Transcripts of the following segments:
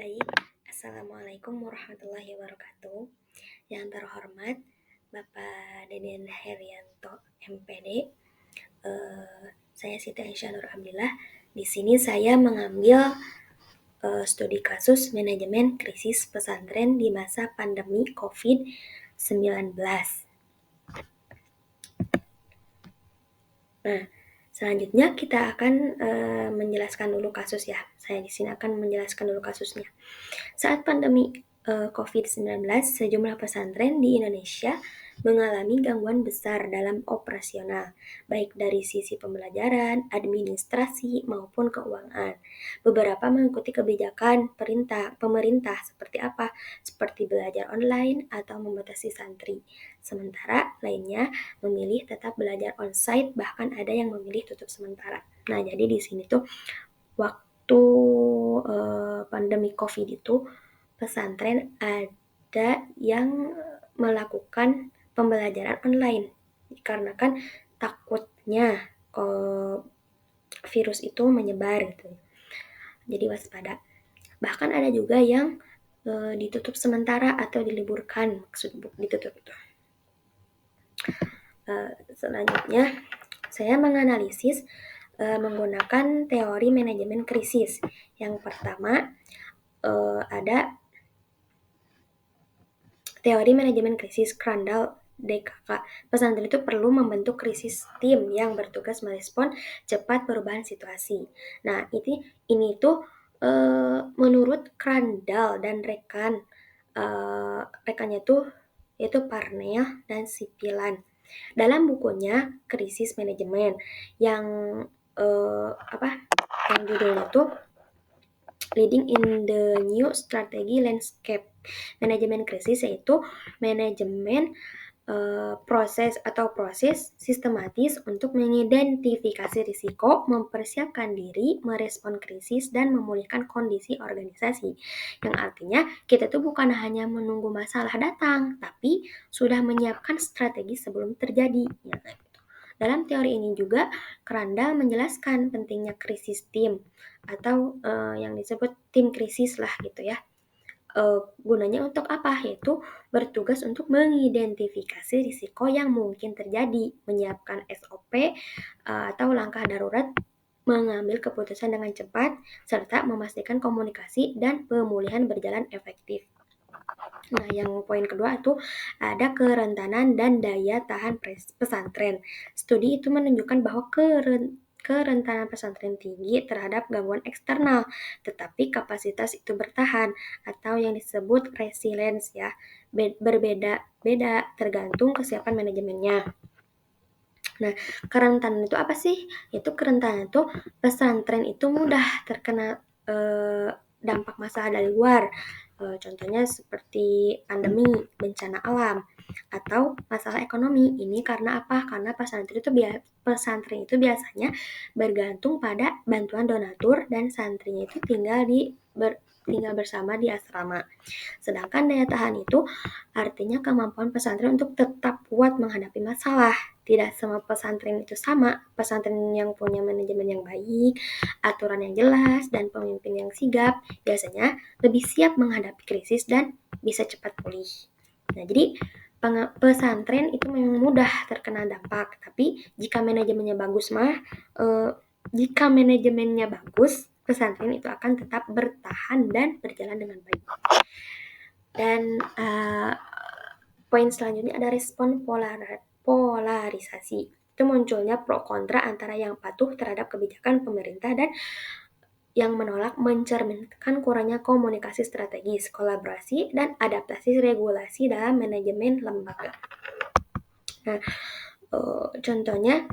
Baik, Assalamualaikum warahmatullahi wabarakatuh. Yang terhormat Bapak Deden Herianto, MPD. Saya Siti Aisyah Nur Abdillah. Di sini saya mengambil studi kasus manajemen krisis pesantren di masa pandemi COVID-19. Nah, selanjutnya kita akan menjelaskan dulu kasus ya. Saya di sini akan menjelaskan dulu kasusnya. Saat pandemi COVID-19, sejumlah pesantren di Indonesia mengalami gangguan besar dalam operasional, baik dari sisi pembelajaran, administrasi, maupun keuangan. Beberapa mengikuti kebijakan pemerintah seperti apa? Seperti belajar online atau membatasi santri. Sementara lainnya memilih tetap belajar onsite, bahkan ada yang memilih tutup sementara. Nah, jadi di sini tuh waktu pandemi COVID itu pesantren ada yang melakukan pembelajaran online dikarenakan takutnya virus itu menyebar gitu. Jadi waspada. Bahkan ada juga yang ditutup sementara atau diliburkan, maksud ditutup itu. Selanjutnya saya menganalisis menggunakan teori manajemen krisis. Yang pertama ada teori manajemen krisis Crandall DKK. Pesantren itu perlu membentuk krisis tim yang bertugas merespon cepat perubahan situasi. Nah, ini tuh menurut Crandall dan rekannya tuh yaitu Parnell dan Sipilan. Dalam bukunya Krisis Manajemen yang yang judulnya tuh Leading in the New Strategy Landscape. Manajemen krisis yaitu manajemen proses sistematis untuk mengidentifikasi risiko, mempersiapkan diri, merespon krisis, dan memulihkan kondisi organisasi. Yang artinya kita tuh bukan hanya menunggu masalah datang, tapi sudah menyiapkan strategi sebelum terjadi. Ya, gitu. Dalam teori ini juga Crandall menjelaskan pentingnya krisis tim atau yang disebut tim krisis lah gitu ya. Gunanya untuk apa? Yaitu bertugas untuk mengidentifikasi risiko yang mungkin terjadi, menyiapkan SOP atau langkah darurat, mengambil keputusan dengan cepat, serta memastikan komunikasi dan pemulihan berjalan efektif. Nah, yang poin kedua itu ada kerentanan dan daya tahan pesantren. Studi itu menunjukkan bahwa kerentanan pesantren tinggi terhadap gangguan eksternal, tetapi kapasitas itu bertahan atau yang disebut resilience ya, berbeda-beda tergantung kesiapan manajemennya. Nah, kerentanan itu apa sih? Itu kerentanan itu pesantren itu mudah terkena dampak masalah dari luar. Contohnya seperti pandemi, bencana alam, atau masalah ekonomi. Ini karena apa? Karena pesantren itu biasanya bergantung pada bantuan donatur dan santrinya itu tinggal bersama di asrama. Sedangkan daya tahan itu artinya kemampuan pesantren untuk tetap kuat menghadapi masalah. Tidak semua pesantren itu sama. Pesantren yang punya manajemen yang baik, aturan yang jelas, dan pemimpin yang sigap biasanya lebih siap menghadapi krisis dan bisa cepat pulih. Nah, jadi pesantren itu memang mudah terkena dampak, tapi jika manajemennya bagus pesantren itu akan tetap bertahan dan berjalan dengan baik. Dan poin selanjutnya ada respon polarisasi. Itu munculnya pro kontra antara yang patuh terhadap kebijakan pemerintah dan yang menolak, mencerminkan kurangnya komunikasi strategis, kolaborasi, dan adaptasi regulasi dalam manajemen lembaga. Nah, contohnya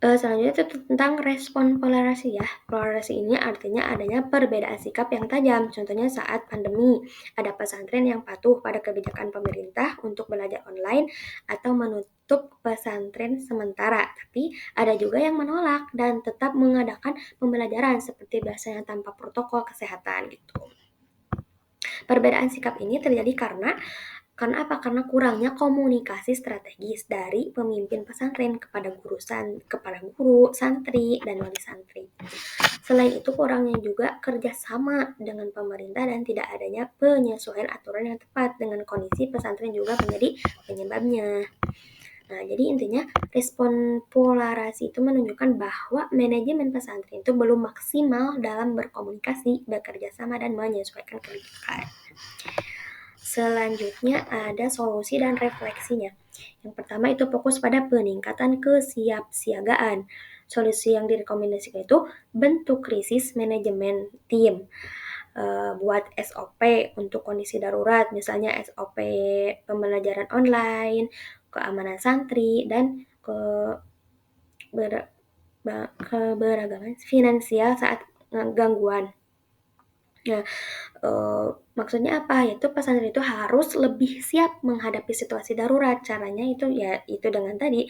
selanjutnya itu tentang respon polarisasi ya. Polarisasi ini artinya adanya perbedaan sikap yang tajam. Contohnya saat pandemi, ada pesantren yang patuh pada kebijakan pemerintah untuk belajar online atau menutup pesantren sementara. Tapi ada juga yang menolak dan tetap mengadakan pembelajaran seperti biasanya tanpa protokol kesehatan gitu. Perbedaan sikap ini terjadi karena apa? Karena kurangnya komunikasi strategis dari pemimpin pesantren kepada guru, santri, dan wali santri. Selain itu, kurangnya juga kerjasama dengan pemerintah dan tidak adanya penyesuaian aturan yang tepat dengan kondisi pesantren juga menjadi penyebabnya. Nah, jadi intinya respon polarasi itu menunjukkan bahwa manajemen pesantren itu belum maksimal dalam berkomunikasi, bekerja sama, dan menyesuaikan kebijakan. Selanjutnya ada solusi dan refleksinya. Yang pertama itu fokus pada peningkatan kesiapsiagaan. Solusi yang direkomendasikan itu bentuk krisis manajemen tim. Buat SOP untuk kondisi darurat, misalnya SOP pembelajaran online, keamanan santri, dan keberagaman finansial saat gangguan. Nah, maksudnya apa? Yaitu pesantren itu harus lebih siap menghadapi situasi darurat. Caranya itu ya itu dengan tadi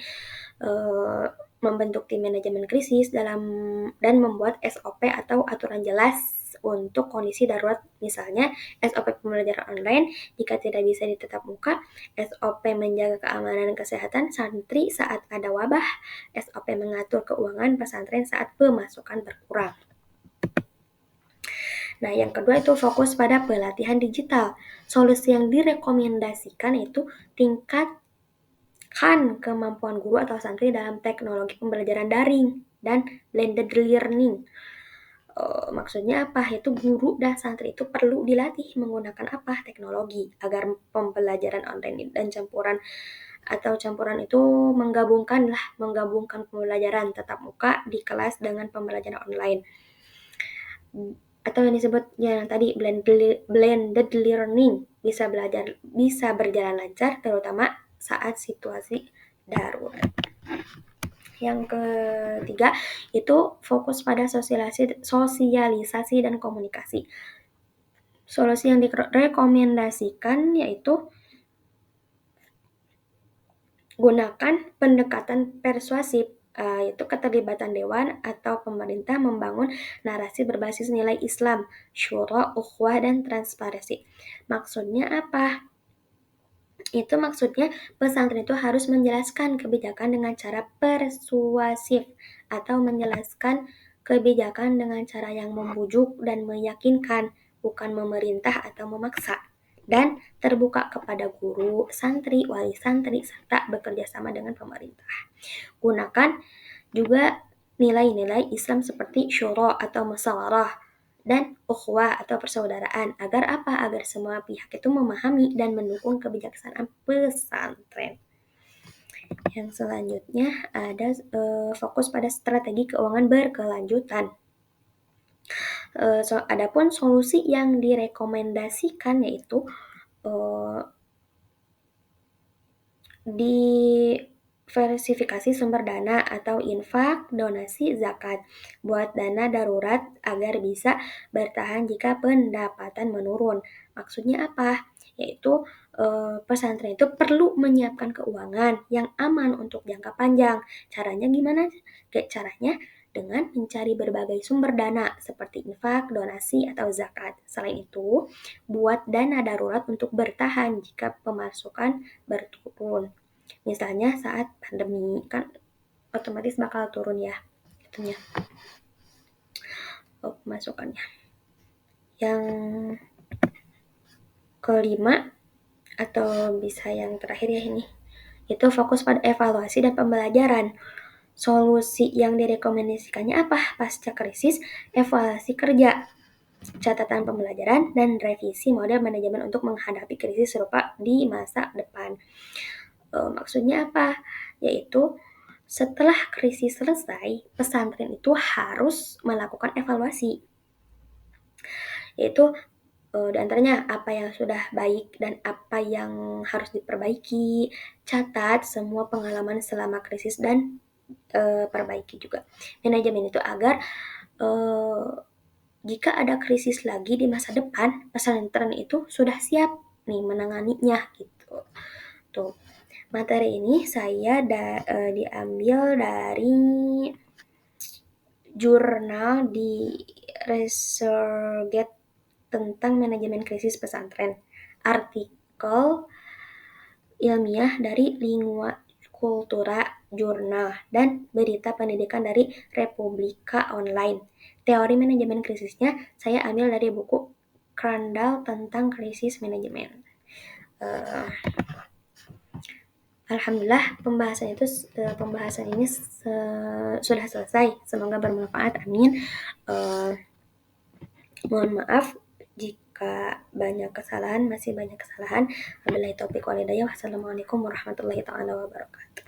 membentuk tim manajemen krisis dan membuat SOP atau aturan jelas untuk kondisi darurat, misalnya SOP pembelajaran online jika tidak bisa ditatap muka, SOP menjaga keamanan dan kesehatan santri saat ada wabah, SOP mengatur keuangan pesantren saat pemasukan berkurang. Nah, yang kedua itu fokus pada pelatihan digital. Solusi yang direkomendasikan itu tingkatkan kemampuan guru atau santri dalam teknologi pembelajaran daring dan blended learning. Maksudnya apa? Itu guru dan santri itu perlu dilatih menggunakan apa? Teknologi agar pembelajaran online dan campuran itu menggabungkan pembelajaran tatap muka di kelas dengan pembelajaran online. Atau yang disebut yang tadi blended learning bisa berjalan lancar terutama saat situasi darurat. Yang ketiga itu fokus pada sosialisasi dan komunikasi. Solusi yang direkomendasikan yaitu gunakan pendekatan persuasif, yaitu keterlibatan dewan atau pemerintah membangun narasi berbasis nilai Islam, syura, ukhuwah, dan transparansi. Maksudnya apa? Itu maksudnya pesantren itu harus menjelaskan kebijakan dengan cara persuasif atau menjelaskan kebijakan dengan cara yang membujuk dan meyakinkan, bukan memerintah atau memaksa. Dan terbuka kepada guru, santri, wali santri, serta bekerja sama dengan pemerintah. Gunakan juga nilai-nilai Islam seperti syura atau musyawarah dan ukhuwah atau persaudaraan. Agar apa? Agar semua pihak itu memahami dan mendukung kebijaksanaan pesantren. Yang selanjutnya ada fokus pada strategi keuangan berkelanjutan. Adapun solusi yang direkomendasikan yaitu diversifikasi sumber dana atau infak, donasi, zakat buat dana darurat agar bisa bertahan jika pendapatan menurun. Maksudnya apa? Yaitu pesantren itu perlu menyiapkan keuangan yang aman untuk jangka panjang. Caranya gimana? Caranya dengan mencari berbagai sumber dana seperti infak, donasi, atau zakat. Selain itu, buat dana darurat untuk bertahan jika pemasukan berturun. Misalnya saat pandemi kan otomatis bakal turun ya itunya pemasukannya. Yang kelima atau bisa yang terakhir ya ini, itu fokus pada evaluasi dan pembelajaran. Solusi yang direkomendasikannya apa? Pasca krisis, evaluasi kerja, catatan pembelajaran, dan revisi model manajemen untuk menghadapi krisis serupa di masa depan. Maksudnya apa? Yaitu setelah krisis selesai, pesantren itu harus melakukan evaluasi. Yaitu di antaranya apa yang sudah baik dan apa yang harus diperbaiki. Catat semua pengalaman selama krisis dan perbaiki juga manajemen itu agar jika ada krisis lagi di masa depan, pesantren itu sudah siap nih menanganinya gitu. Tuh. Materi ini saya diambil dari jurnal di Researchgate tentang manajemen krisis pesantren. Artikel ilmiah dari Lingua Cultura jurnal, dan berita pendidikan dari Republika Online. Teori manajemen krisisnya saya ambil dari buku Crandall tentang krisis manajemen. Uh, Alhamdulillah pembahasan ini sudah selesai. Semoga bermanfaat. Amin. Mohon maaf jika masih banyak kesalahan. Wabillahi taufiq wal hidayah. Wassalamualaikum warahmatullahi wabarakatuh.